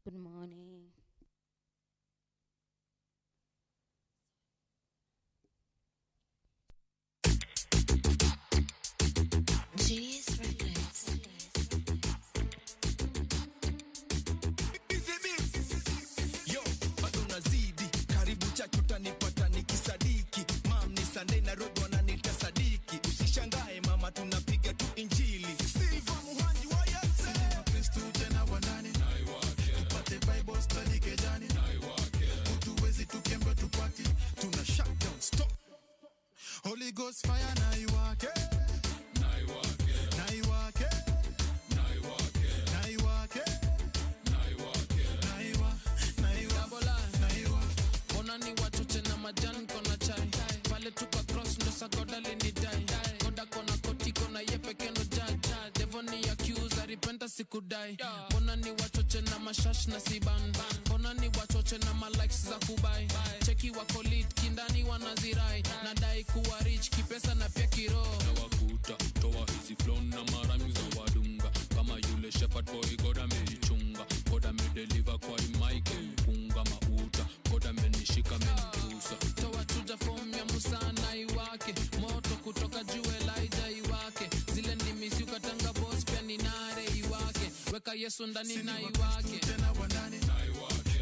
Good morning. Genius Records. Yo, bado nazidi karibu chachu utanipata nikisadiki. Mam ni Sunday na road wananiita sadiki. Usishangae mama tunapiga tu injili. Silva muhanji wa yase Kristo tena wanani tupate Bible study kejani utuwezi tukembe tupati. Tuna shut down stop Holy Ghost fire na iwake Majan kona chai pale tuka cross ndo sagoda lini dai koda kona koti kona yepe keno jai devoni accuse aripenta sikudai kona ni wachoche na mashash na siban kona ni wachoche na malikes za kubai cheki wako lead kindani wanazirai nadai kuwa rich kipesa na pia kiroho na wakuta toa hizi flow na marami za wadunga kama yule shepherd boy goda meichunga goda medeliver kwa imaike mpunga mauta goda menishika menikusa toa chuja form ya Musa na iwake moto kutoka juu Elijah iwake zile ndimi ukatanga boss pia ni nare iwake weka Yesu ndani na iwake tena wanani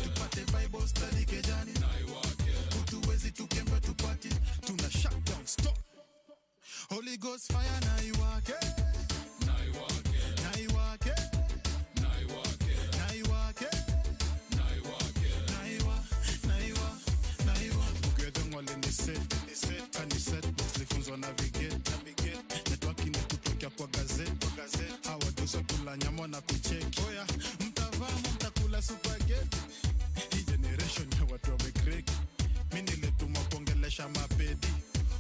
tupate Bible study kejani utuwezi tukembe tupati. Tuna shut down stop Holy Ghost fire na iwake kwa gazeti hawa dosa kula nyama na kucheki oya mtavamu mtakula spaghetti. Hii generation ya watu wamekreki mimi nilitumwa kuongelesha mapedi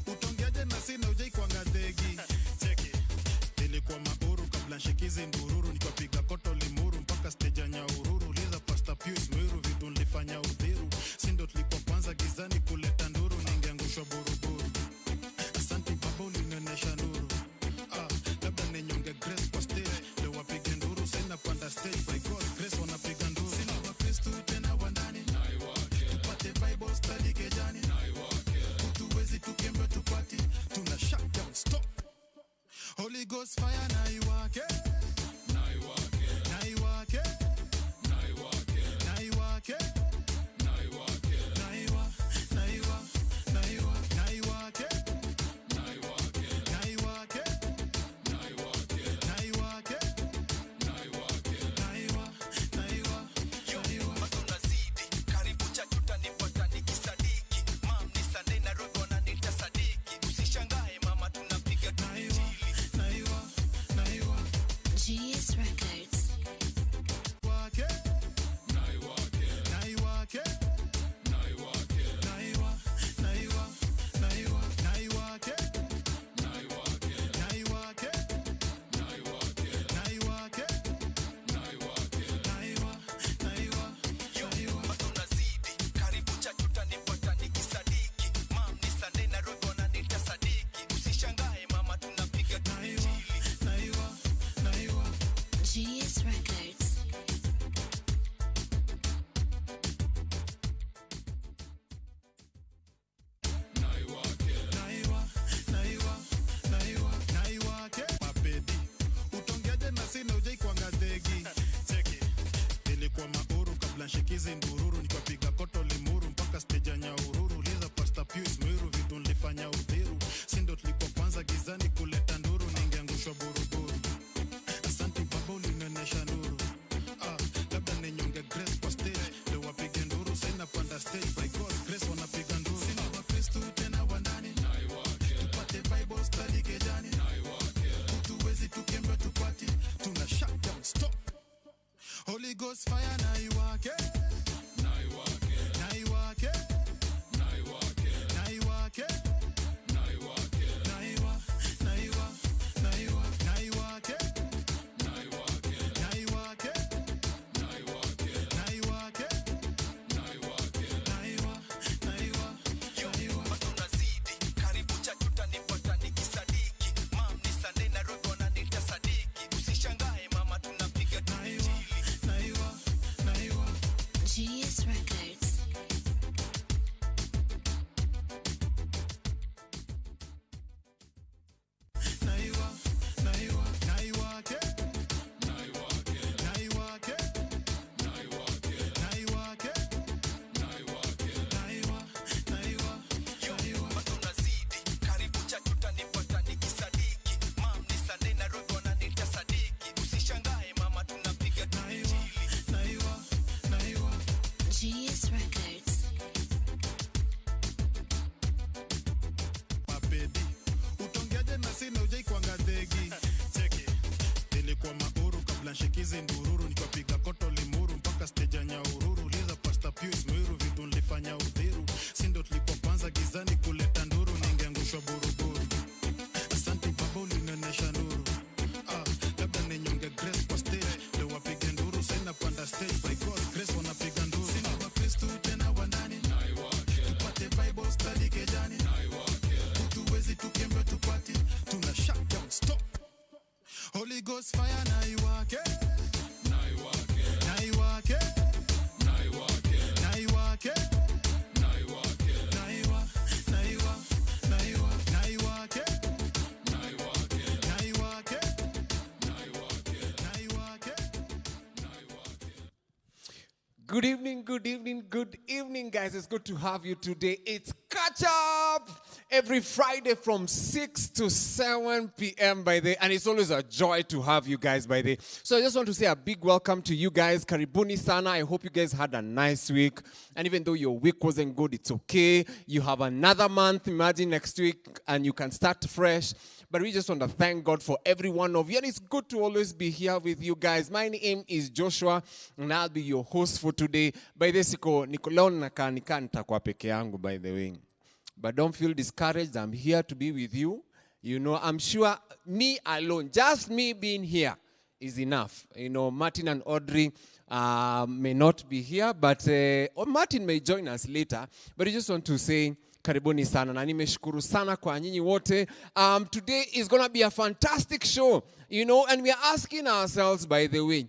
utongeaje na sina ujai kwa ngadegi cheki nilikuwa mauru kabla nshikizi ndururu nikapiga koto limuru mpaka stage ya Nyahururu liza Pastor Pius Mwiru vitu nilifanya udhiru sindo tulikuwa kwanza gizani kuleta nduru ningeangushwa buruburu. Asante baba ulinionyesha nuru Nenyonge grace kwa stage leo wapige nduru sina panda stage by God grace wanapiga nduru sina wa Kristo tena wandani tupate Bible study kejani utuwezi tukembe tupati. Tuna shut down stop Holy Ghost fire na iwake Holy Ghost fire na iwake Naiwa hizi ndururu nikapiga koto limuru mpaka stage ya Nyahururu liza Pastor Pius Mwiru vitu nilifanya udhiru sindo tulipopanza gizani kuleta nduru ningeangushwa buruburu asante baba ulinionyesha nuru labda ninyonge grace kwa stage leo wapige nduru sina panda stage by God's grace wanapiga nduru sina wa Kristo tena wanani tupate Bible study kejani tuwezi tukembe tupati tuna shut down stop Holy Ghost fire na iwake na iwake na iwake na iwake na iwake na iwake na iwa na iwa na iwa na iwake na iwake na iwake na iwake na iwake na iwake. Good evening, guys. It's good to have you today. It's Catch Up every Friday from 6 to 7 p.m. by the and it's always a joy to have you guys by the. So I just want to say a big welcome to you guys. Karibuni sana. I hope you guys had a nice week. And even though your week wasn't good, it's okay. You have another month. Imagine next week and you can start fresh. But we just want to thank God for every one of you. And it's good to always be here with you guys. My name is Joshua, and I'll be your host for today. By the way, Nikolao nakanika nitakuwa peke yangu, by the way. But don't feel discouraged. I'm here to be with you. You know, I'm sure me alone, just me being here is enough. You know, Martin and Audrey may not be here, but Martin may join us later. But I just want to say, karibuni sana na nimeshukuru sana kwa nyinyi wote. Today is going to be a fantastic show, you know, and we are asking ourselves, by the way,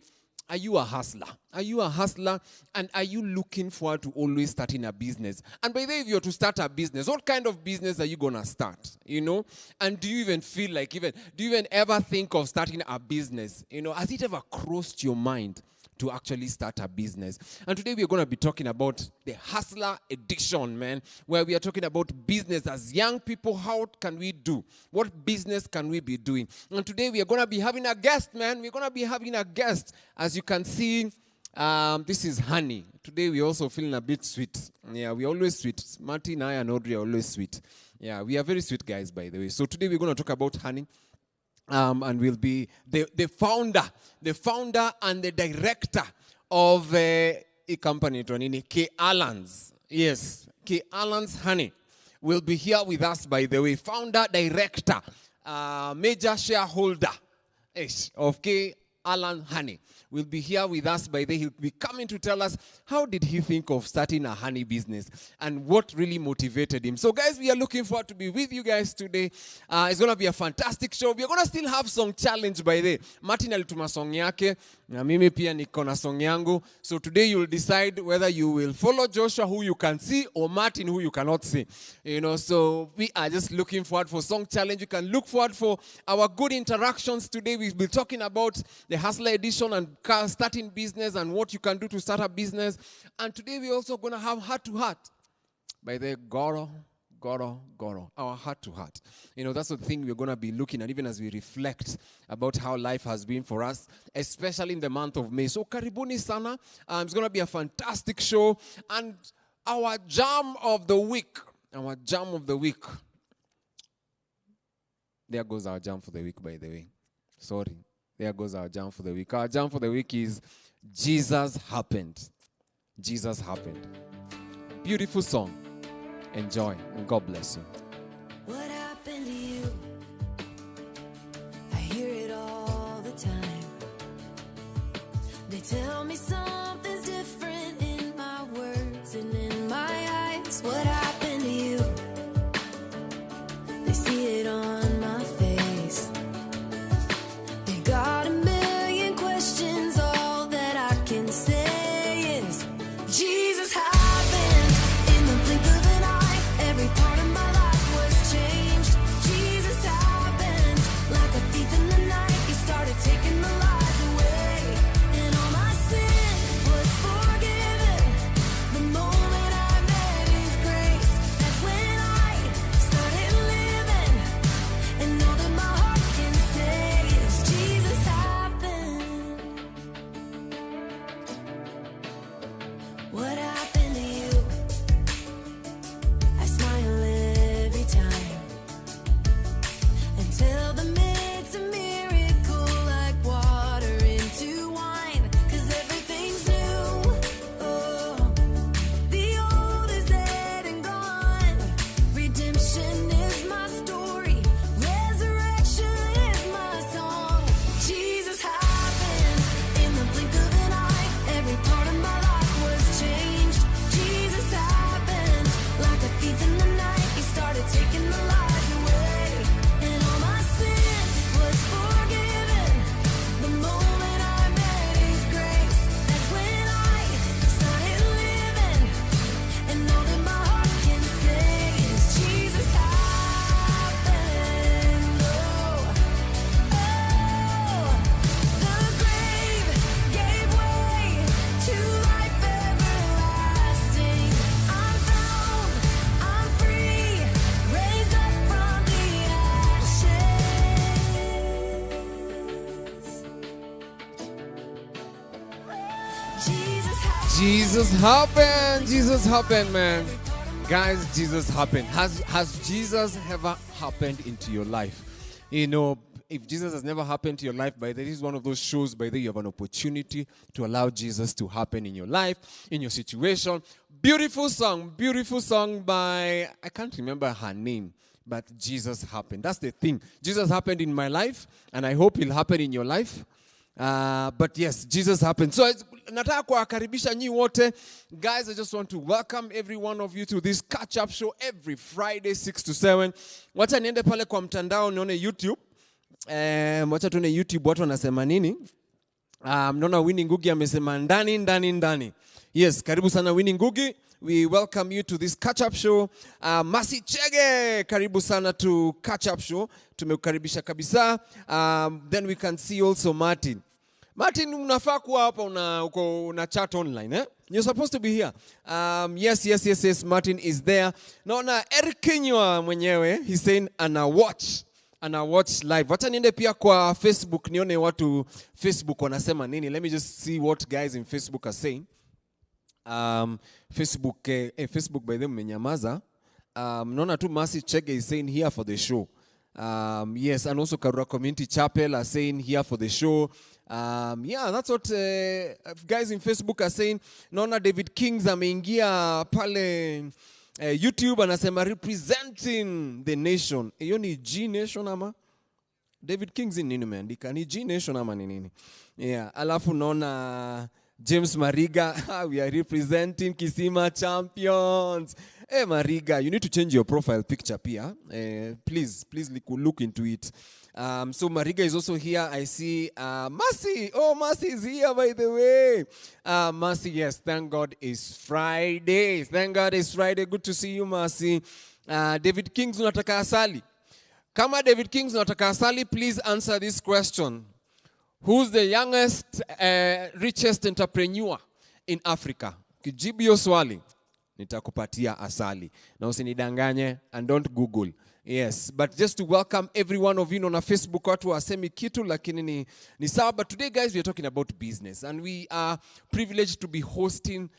are you a hustler? Are you a hustler? And are you looking forward to always starting a business? And by the way, if you're to start a business, what kind of business are you going to start? You know? And do you even feel like do you even ever think of starting a business? You know, has it ever crossed your mind to actually start a business? And today we're going to be talking about the hustler edition, man, where we are talking about business as young people. How can we do? What business can we be doing? And today we are going to be having a guest, man. We're going to be having a guest. As you can see, this is Honey. Today we're also feeling a bit sweet. Yeah, we're always sweet. Martin, I, and Audrey are always sweet. Yeah, we are very sweet guys, by the way. So today we're going to talk about Honey. And will be the founder and the director of a company, K. Allen's. Yes, K. Allen's Honey will be here with us, by the way. Founder, director, major shareholder of K. Allen Honey will be here with us by the. He'll be coming to tell us how did he think of starting a honey business and what really motivated him. So guys, we are looking forward to be with you guys today. It's going to be a fantastic show. We are going to still have song challenge by the. Martin alituma song yake na mimi pia niko na song yangu. So today you'll decide whether you will follow Joshua, who you can see, or Martin, who you cannot see. You know, so we are just looking forward for song challenge. You can look forward for our good interactions today. We'll be talking about the Hustler Edition and starting business and what you can do to start a business. And today we're also going to have heart-to-heart by the Goro, our heart-to-heart. You know, that's the thing we're going to be looking at even as we reflect about how life has been for us, especially in the month of May. So karibuni sana. It's going to be a fantastic show. And our jam of the week. There goes our jam for the week, by the way. Sorry. There goes our jam for the week. Our jam for the week is Jesus Happened. Jesus Happened. Beautiful song. Enjoy and God bless you. What happened to you? I hear it all the time. They tell me something's different in my words and in my eyes. What happened to you? They see it on my face. They got a million questions. All that I can say is Jesus happened in the blink of an eye. Every part of my life was changed. Jesus happened like a thief in the night. He started taking the lies away, and all my sin Jesus happened. Jesus happened, man. Guys, Jesus happened. Has Jesus ever happened into your life? You know, if Jesus has never happened to your life, by this is one of those shows by the you have an opportunity to allow Jesus to happen in your life, in your situation. Beautiful song by, I can't remember her name, but Jesus happened. That's the thing. Jesus happened in my life, and I hope he'll happen in your life. But yes, Jesus happened. So nataka kuwakaribisha nyi wote. Guys, I just want to welcome every one of you to this catch-up show every Friday 6 to 7. Wacha niende pale kwa mtandao nione YouTube. Wacha tuone YouTube watu wanasema nini. Mnaona Winnie Ngugi amesema ndani. Yes, karibu sana Winnie Ngugi. We welcome you to this catch-up show. Masi Chege, karibu sana to catch-up show. Tumekukaribisha kabisa. Then we can see also Martin. Martin, unafaa kuwa hapa una chat online, eh? You're supposed to be here. Yes. Martin is there. Naona Eric Kinywa mwenyewe, he's saying ana watch live. Wacha niende pia kwa Facebook nione watu Facebook wanasema nini. Let me just see what guys in Facebook are saying. Facebook by them menyamaza. Naona tu Mercy Chege is saying here for the show. Yes, and also Karura Community Chapel are saying here for the show. Yeah, that's what guys in Facebook are saying. Naona David Kings ameingia pale YouTube anasema representing the nation. Hiyo ni G Nation ama? David Kings in nini meandika? Ni G Nation ama ni nini? Yeah, alafu naona James Mariga, we are representing Kisima Champions. Hey Mariga, you need to change your profile picture pia. Please look into it. So Mariga is also here. I see Mercy. Oh, Mercy is here by the way. Mercy, yes, thank God it's Friday. Thank God it's Friday. Good to see you, Mercy. David Kings, unataka asali? Kama David Kings unataka asali, please answer this question. Who's the youngest, richest entrepreneur in Africa? Kijibu hiyo swali, nitakupatia asali. Na usinidanganye, and don't Google. Yes, but just to welcome every one of you on Facebook, watu wasemi kitu lakini ni sawa. But today, guys, we are talking about business. And we are privileged to be hosting,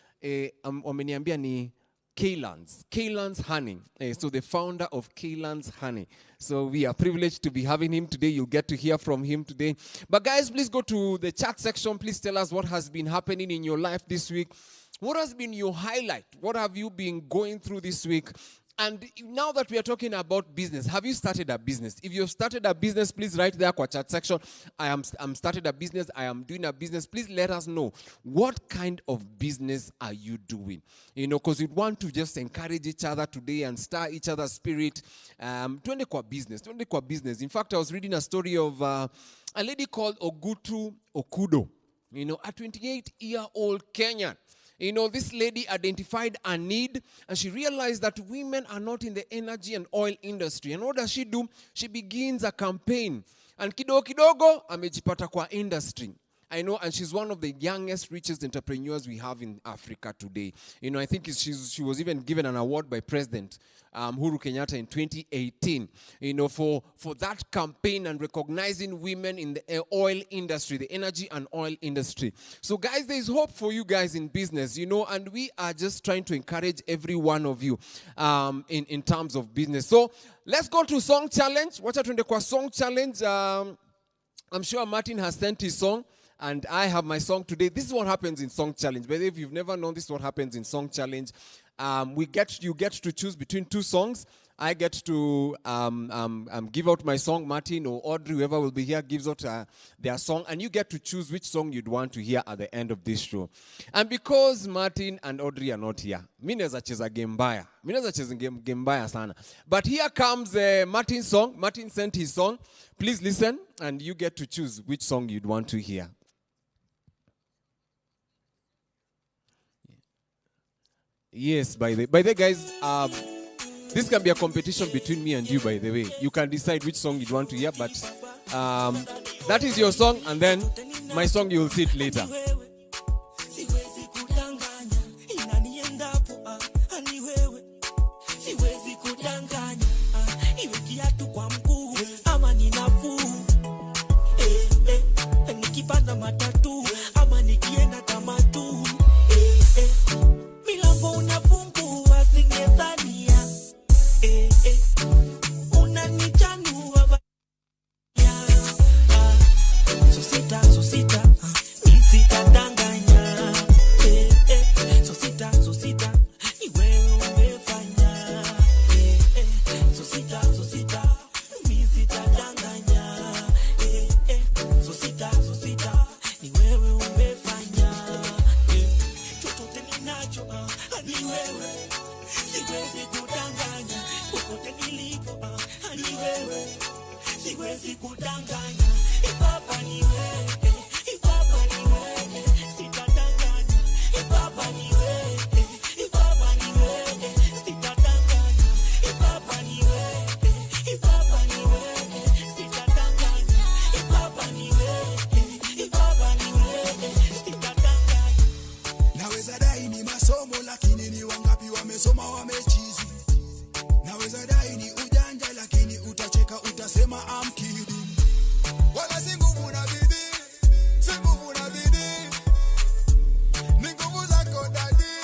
wameniambia ni Kaylan's Honey. So the founder of Kaylan's Honey. So we are privileged to be having him today. You'll get to hear from him today. But guys, please go to the chat section. Please tell us what has been happening in your life this week. What has been your highlight? What have you been going through this week? And now that we are talking about business, have you started a business? If you've started a business, please write there kwa chat section. I'm started a business. I am doing a business. Please let us know what kind of business are you doing? You know, because we want to just encourage each other today and stir each other's spirit. Twende kwa business. In fact, I was reading a story of a lady called Ogutu Okudo. You know, a 28-year-old Kenyan. You know, this lady identified a need and she realized that women are not in the energy and oil industry. And what does she do? She begins a campaign. And kidogo amejipata kwa industry. I know, and she's one of the youngest, richest entrepreneurs we have in Africa today. You know, I think she was even given an award by President Uhuru Kenyatta in 2018, you know, for that campaign and recognizing women in the oil industry, the energy and oil industry. So, guys, there is hope for you guys in business, you know, and we are just trying to encourage every one of you in terms of business. So, let's go to Song Challenge. Wacha tuende kwa Song Challenge. I'm sure Martin has sent his song. And I have my song today. This is what happens in Song Challenge. But if you've never known, this is what happens in Song Challenge. You get to choose between two songs. I get to give out my song. Martin or Audrey, whoever will be here, gives out their song. And you get to choose which song you'd want to hear at the end of this show. And because Martin and Audrey are not here, mi naweza cheza game mbaya sana. But here comes Martin's song. Martin sent his song. Please listen, and you get to choose which song you'd want to hear. Yes, by the way, guys, this can be a competition between me and you, by the way. You can decide which song you want to hear, but that is your song, and then my song, you will see it later. popote nilipo ni wewe, siwezi kudanganya. Baba ni wewe, Baba ni wewe, sitadanganya. Baba ni wewe, Baba ni wewe, sitadanganya. Baba ni wewe, Baba ni wewe, sitadanganya. Baba ni wewe, Baba ni wewe, sitadanganya. Naweza dai ni masomo lakini ni wangapi wamesoma wamechizi. Naweza dai ni ujanja lakini utacheka utasema I'm kidding. Wala si nguvu na bidii, si nguvu na bidii. Ni nguvu zako dadi,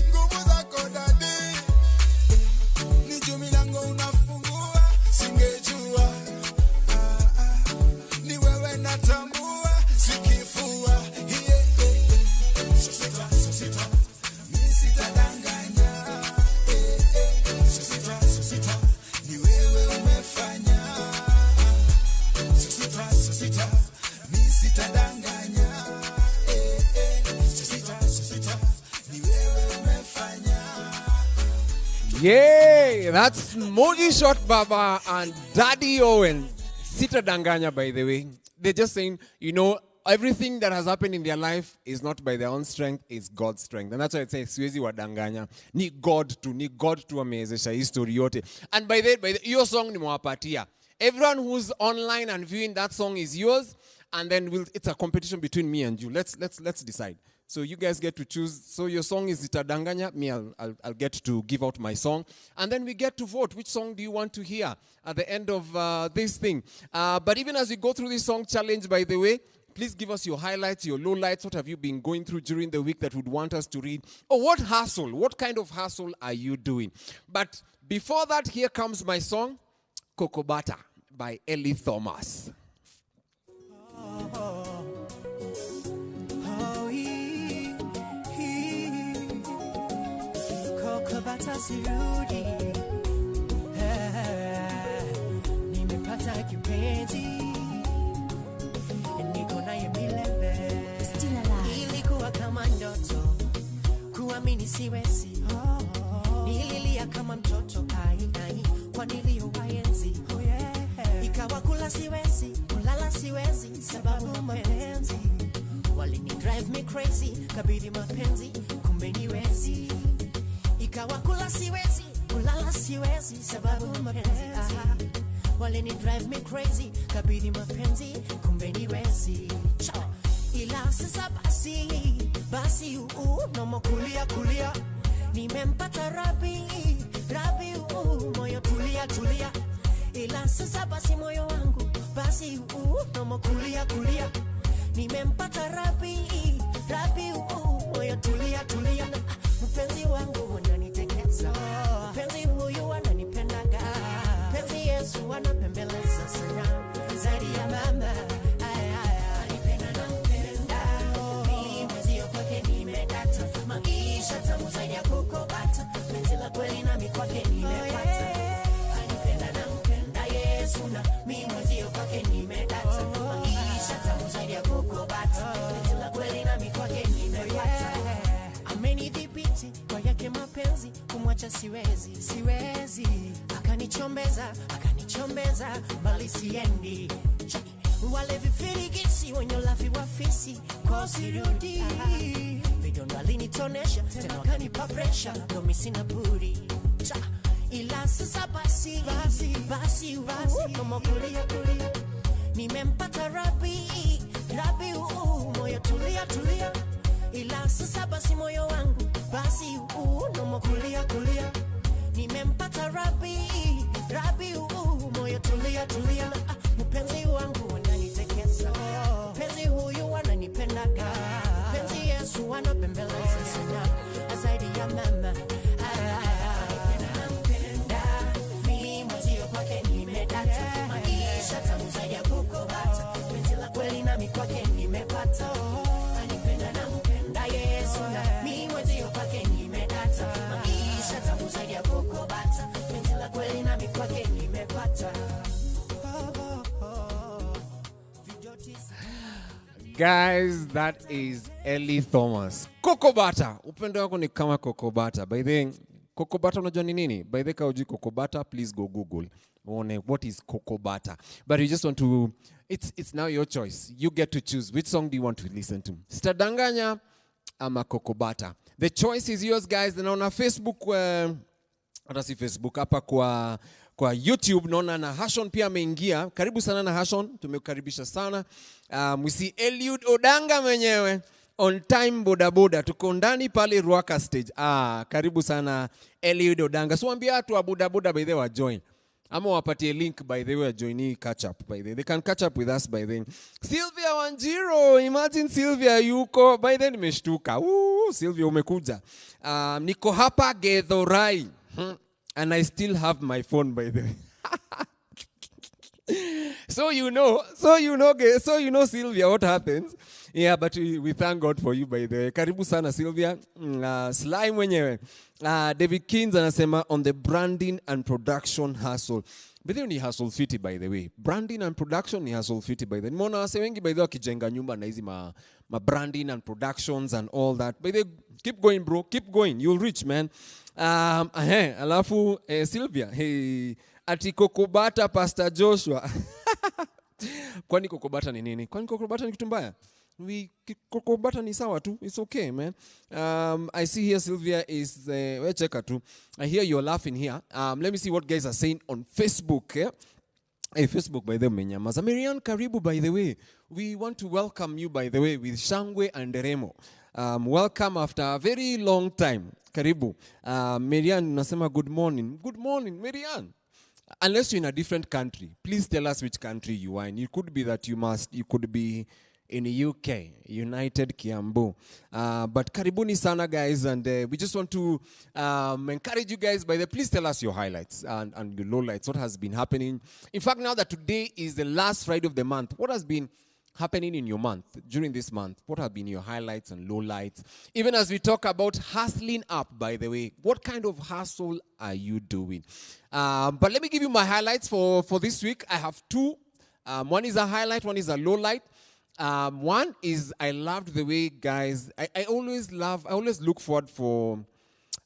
nguvu zako dadi. Ni juu milango unafungua, singejua. Ni wewe natambua, sikifua. Sosita, mi sitadanganya. Sosita, ni wewe umefanya. Sosita, mi sitadanganya. Sosita, ni wewe umefanya. Yay! That's Moji Shot Baba and Daddy Owen. Sita Danganya, by the way. They're just saying, you know, everything that has happened in their life is not by their own strength, it's God's strength. And that's why it says, siwezi wadanganya. Ni God tu amezesha hii story yote. And by the way, your song ni mwapatia. Everyone who's online and viewing that song is yours. And then it's a competition between me and you. Let's decide. So you guys get to choose. So your song is Itadanganya. Me, I'll get to give out my song. And then we get to vote. Which song do you want to hear at the end of this thing? But even as we go through this song challenge, by the way, please give us your highlights, your lowlights. What have you been going through during the week that would want us to read? Or what hustle? What kind of hustle are you doing? But before that, here comes my song, Kokobata by Ellie Thomas. Kokobata sirudi, nimepata kipenzi, niko naye milele. Ilikuwa kama ndoto, kuamini siwezi. Nililia kama mtoto, kwa niliowaenzi. Ikawa kula siwezi, kulala siwezi, sababu mapenzi. Walini drive me crazy, kabidi mapenzi, kumbe niwezi. Ikawa kula siwezi, kulala siwezi, sababu mapenzi. Walini drive me crazy, kabidi mapenzi, kumbe niwezi. Ila sasa basi nomo kulia. Nimempata rabi, moyo tulia. Ila sasa basi moyo wangu, basi nomo kulia. Nimempata rabi, moyo tulia. Mpenzi wangu ananitekeza, mpenzi huyu ananipendaga, mpenzi Yesu anapembeleza sana, zaidi ya mama. Anipenda na mpenda, mimi mwezio kwake nimedata, maisha tamu zaidi ya kokobata, penzi la kweli nami kwake nimepata. Anipenda na mpenda Yesu na mimi mwezio kwake nimedata, maisha tamu zaidi ya kokobata, penzi la kweli nami kwake nimepata. Amenidhibiti kwa yake mapenzi, kumwacha siwezi. Akanichombeza, bali siendi. Wale vifirigisi, wenye lafi wafisi, kwa sirudi. Vidonda alinitonesha, tena wakanipa pressure, domi sina budi. Ila sasa basi, kama kulia. Nimempata rabi, moyo tulia. Ila sasa basi moyo wangu, basi nomo kulia. Nimempata rabi, moyo tulia. Mpenzi wangu ananitekeza, mpenzi huyu ananipendaga, mpenzi Yesu anapembeleza sana, zaidi ya mama. Anipenda, mimi mwezio kwake nimedata, maisha tamu zaidi ya kokobata, penzi la kweli nami kwake nimepata. Anipenda na mpenda Yesu na mimi mwezio kwake nimedata, maisha tamu zaidi ya kokobata, penzi la kweli nami kwake nimepata. Guys, that is Ellie Thomas. Kokobata. Upendo wako ni kama kokobata. By the way, Cocoa butter unajua ni nini? By the way, cocoa butter, please go Google. What is cocoa butter? But you just want to, it's now your choice. You get to choose which song do you want to listen to. Stadanganya ama cocoa butter. The choice is yours, guys. Then on our Facebook, hata si Facebook, hapa kwa YouTube, naona na Hashon pia ameingia. Karibu sana na Hashon, tumekukaribisha sana. We see Eliud Odanga mwenyewe. On time boda tuko ndani pale Ruaka stage. Karibu sana Eliud Odanga. So ambia watu wa boda by the way join. Ama wapatie link by the way join catch up by the way. They can catch up with us by then. Sylvia Wanjiro, imagine Sylvia yuko by then nimeshtuka. Sylvia umekuja. Niko hapa Gedhorai. And I still have my phone by the way. So you know Sylvia what happens. Yeah, but we thank God for you by the way. Karibu sana Sylvia. Sly mwenyewe. David Kins anasema on the branding and production hustle. By the way ni hustle fiti by the way. Branding and production ni hustle fiti by the way. Nimeona wase wengi by the way wakijenga nyumba na hizi ma branding and productions and all that. By the way, keep going bro, keep going. You'll reach man. Alafu Sylvia, ati kokobata Pastor Joshua. Kwani kokobata ni nini? Kwani kokobata ni kitu mbaya? Kokobata ni sawa tu. It's okay, man. I see here Sylvia is we cheka tu. I hear you're laughing here. Let me see what guys are saying on Facebook. Hey, Facebook by the way, menyamaza. Marianne karibu by the way. We want to welcome you by the way with Shangwe and Remo. Welcome after a very long time. Karibu. Marianne nasema good morning. Good morning, Marianne. Unless you're in a different country, please tell us which country you are in. It could be that you could be in the UK, United Kiambu. But karibuni sana guys, and we just want to encourage you guys by the please tell us your highlights and your lowlights. What has been happening? In fact, now that today is the last Friday of the month, what has been happening in your month, during this month? What have been your highlights and lowlights? Even as we talk about hustling up, by the way, what kind of hustle are you doing? But let me give you my highlights for this week. I have two. One is a highlight, one is a lowlight. One is I loved the way, guys, I always look forward for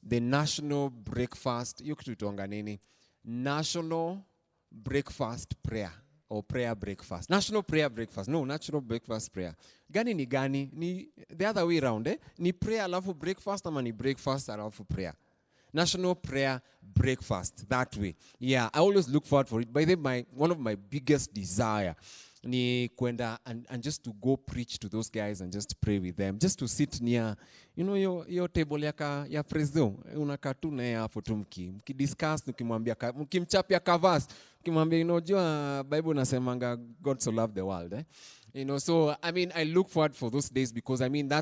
the national breakfast. National breakfast prayer. Or prayer breakfast. National prayer breakfast. No, national breakfast prayer. Gani ni gani? Ni the other way around, eh? Ni prayer alafu breakfast ama ni breakfast alafu prayer. National prayer breakfast. That way. Yeah, I always look forward for it. By the way, one of my biggest desire ni kwenda and just to go preach to those guys and just pray with them. Just to sit near, you know, your table ya prezo. Unakaa tu naye hapo tu mkidiscuss, mkimchapia kavas. Kimwambia, jua Bible nasemanga God so loved the world, eh? So I mean I look forward for those days because I mean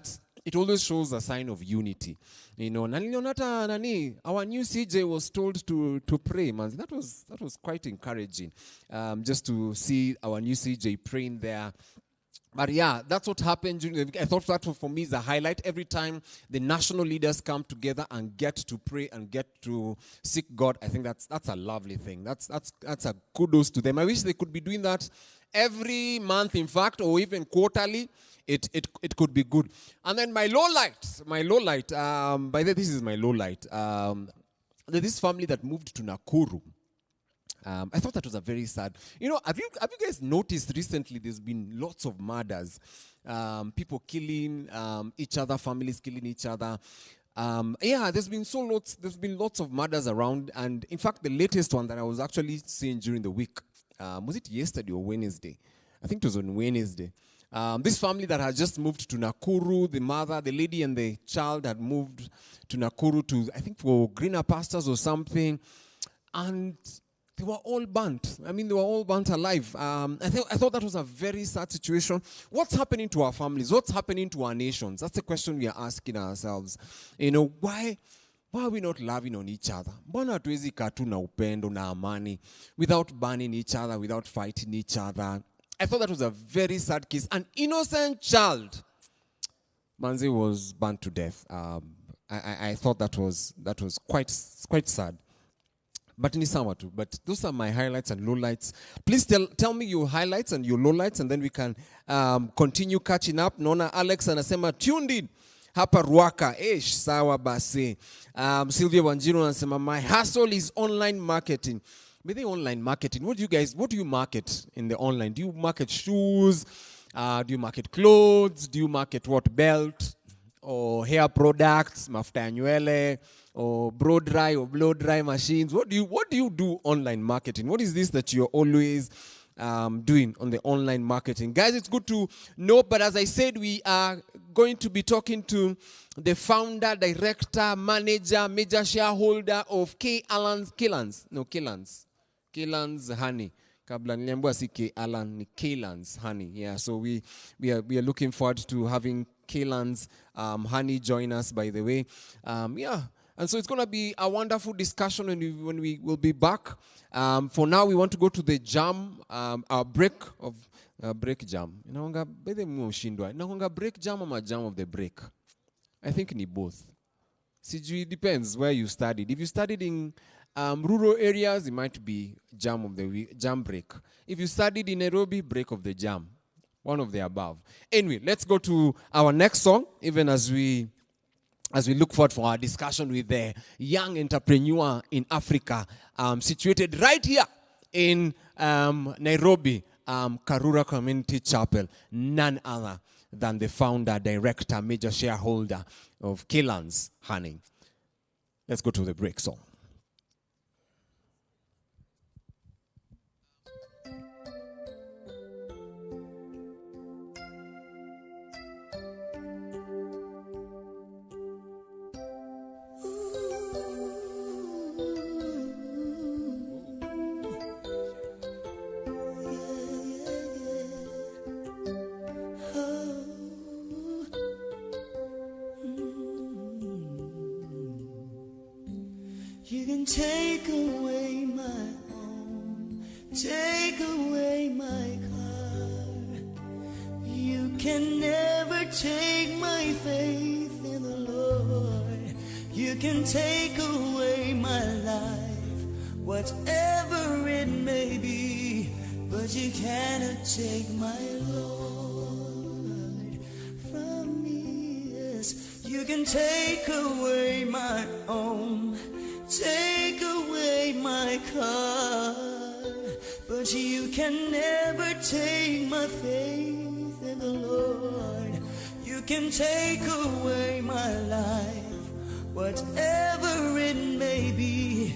it always shows a sign of unity. Our new CJ was told to pray, man. That was quite encouraging. Just to see our new CJ praying there. But yeah, that's what happened during the week. I thought that for me is a highlight. Every time the national leaders come together and get to pray and get to seek God, I think that's a lovely thing. That's a kudos to them. I wish they could be doing that every month, in fact, or even quarterly. It could be good. And then my lowlight, by the way, this is my lowlight. This family that moved to Nakuru. I thought that was a very sad. Have you guys noticed recently there's been lots of murders, people killing each other, families killing each other. There's been lots of murders around, and in fact the latest one that I was actually seeing during the week, was it yesterday or Wednesday? I think it was on Wednesday. This family that had just moved to Nakuru, the lady and the child had moved to Nakuru to, I think, for greener pastures or something, and they were all burnt. I mean, they were all burnt alive. I thought that was a very sad situation. What's happening to our families? What's happening to our nations? That's the question we are asking ourselves. Why are we not loving on each other? Mbona hatuwezi kaa tu na upendo na amani without burning each other, without fighting each other? I thought that was a very sad case. An innocent child, Manzi, was burnt to death. I thought that was quite sad. But ni sawa tu. But those are my highlights and lowlights. Please tell me your highlights and your lowlights, and then we can continue catching up. Nona Alex anasema tuned in. hapa Ruaka. Sawa basi. Sylvia Wanjiro anasema my hustle is online marketing. With the online marketing, what do you market in the online? Do you market shoes? Do you market clothes? Do you market what, belt or hair products, mafuta ya nywele, or blow dry or blow dry machines? What do you do online marketing? What is this that you're always doing on the online marketing? Guys, it's good to know, but as I said, we are going to be talking to the founder, director, manager, major shareholder of Killans Honey. Kabla niliambiwa si K Alan, ni Killans Honey. Yeah, so we are looking forward to having Killans Honey join us, by the way. Yeah. And so it's going to be a wonderful discussion when we will be back. For now, we want to go to the jam, our break jam. By the way, break jam or jam of the break? I think ni both. It depends where you studied. If you studied in rural areas, it might be jam of the week, jam break. If you studied in Nairobi, break of the jam. One of the above. Anyway, let's go to our next song, even as we look forward for our discussion with the young entrepreneur in Africa, situated right here in Nairobi, Karura Community Chapel, none other than the founder, director, major shareholder of Killans Honey. Let's go to the break song. You can take away my home, take away my car. You can never take my faith in the Lord. You can take away my life, whatever it may be, but you cannot take my Lord from me. Yes, you can take away my home, take away my car, but you can never take my faith in the Lord. You can take away my life, whatever it may be,